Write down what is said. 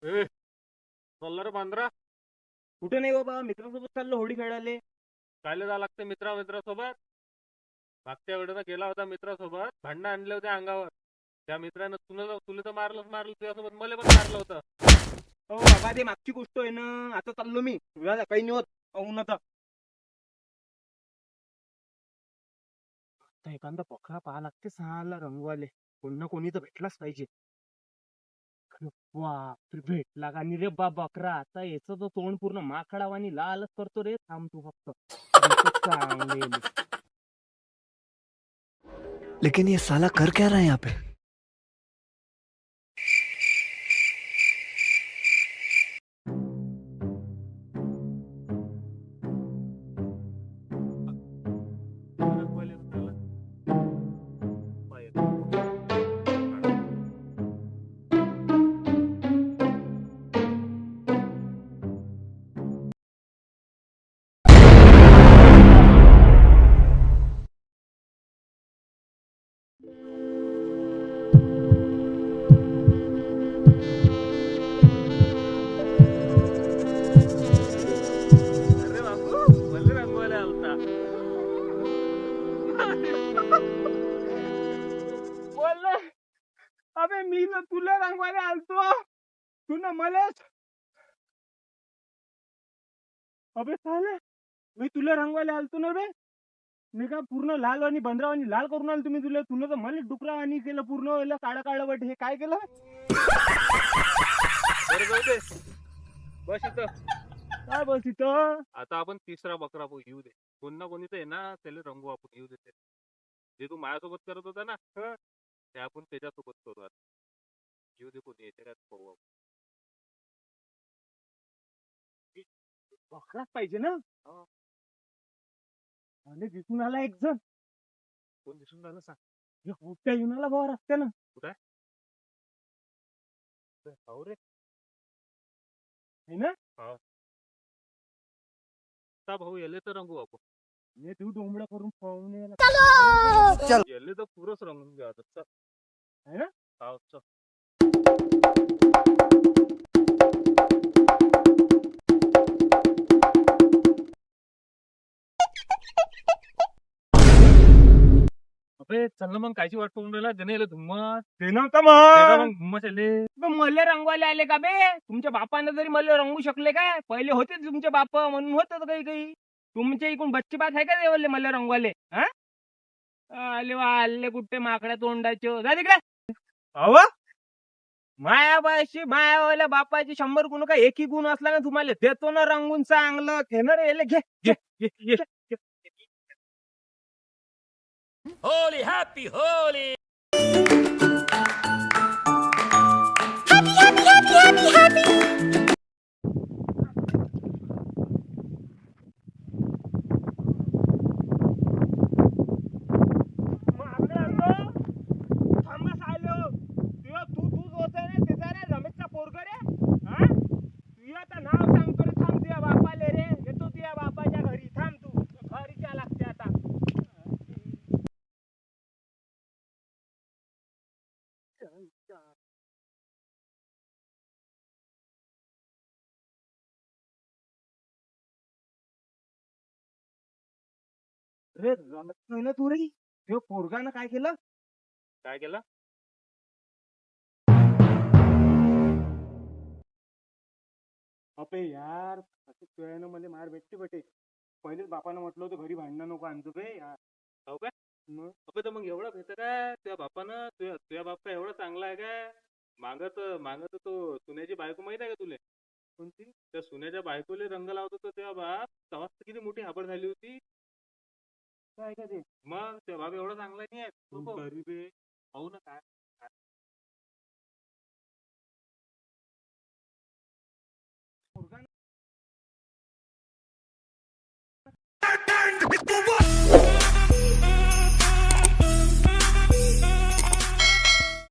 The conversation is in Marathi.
ए, चाललं रे बांद्रा. कुठे नाही बाबा, मित्रासोबत चाललो होळी खेळायला. कायले जा लागते मित्रासोबत. मागच्या वेळेला गेला होता मित्रासोबत, भांडणं आणले होते अंगावर. त्या मित्रानं तुला तुला तर मारलं तुझ्यासोबत मला पण मारलं होतं. हो बाबा, ते मागची गोष्ट आहे ना. आता चाललो मी, काही नाही होत. पाहून आता एखादा बकरा पाहा लागते सहाला रंगवाले. कोण ना कोणी तर भेटलाच पाहिजे. बाप रे, भेटला का नाही रे बा बकरा. आता याचं तो तोंड पूर्ण माकडावानी लालच करतो रे. थांब तू फक्त दिसत चांगले. लेकिन ये साला कर क्या रहा है यहाँ पे? रंगवाले होताला. पाय. अरे बाबू, मला रंगवायला आलता. बोल. अबे मी ना तुला रंगवायला आलतो, तू ना मलाच. अबे चाले, मी तुला रंगवायला आलतो ना बे. मी का पूर्ण लाल आणि बंदरावानी लाल करून आलो तुम्ही. तुला तर मला डुकरावानी केलं पूर्ण. काळा काळा वाट हे काय केलं. बरं जाऊ दे. बस इथं. काय बस इथं. आता आपण तिसरा बकरा घेऊ दे. कोण ना कोणी तर आहे ना, त्याला रंगू आपण. घेऊ दे ते. जे तू माझ्यासोबत करत होता ना, ते आपण त्याच्यासोबत करू आता. घेऊ दे कोणी येते का पाहू आपण. बकराच पाहिजे ना. हो. आणि दिसून आला एक जण. कोण दिसून राहिलं सांग. हे कुठच्या येऊन आला बाबा रस्त्यानं. हो रे. है ना. आता भाऊ याले तर रंगू आपण. हे तू डोंबडा करून पाहून याले तर पुरंच रंगून घ्या आता. चल. है ना. हो चल. अबे चल ना मग, कायची वाट पाहून राहिला. त्याने याला धुम्मस. ते नव्हतं मग मग. धुम्मस याले. मले रंगवायला आले का बे. तुमच्या बापानं तरी मला रंगू शकले काय. पहिले होते तुमचे बाप म्हणून होत काही काही. तुमच्या इकडून बच्चे बात आहे का ते मला रंगवाले. हा आले वा आले कुठे माकड्या तोंडाचे. जा तिकडे. अव मायाबाशी मायावाल्या बापाची 100 गुण का एकही गुण असला ना तुम्हाला देतो ना रंगून चांगलं. घेणार याले. घे घे घे घे. Holy happy Holy. रे रमत नाही ना तू रे. हे पोरगानं काय केलं. काय केलं. अबे यार, असं तुझ्यानं मला मार भेटते बटे. पहिलेच बापानं म्हटलं होतं घरी भांडणं नको आणतो बे यार. हो काय. अबे तर मग एवढं भेटत काय त्या बापानं. तुझ्या बाप काय एवढा चांगला आहे काय. मागत तो सुन्याची बायको माहित आहे का तुले. कोणती. त्या सुन्याच्या बायकोले रंग लावत होता तेव्हा बाप. तेव्हा किती मोठी हाबड झाली होती. काय का ते. मग तेव्हा बाप एवढा चांगला नाही आहे. गरीब आहे. पाहू ना काय.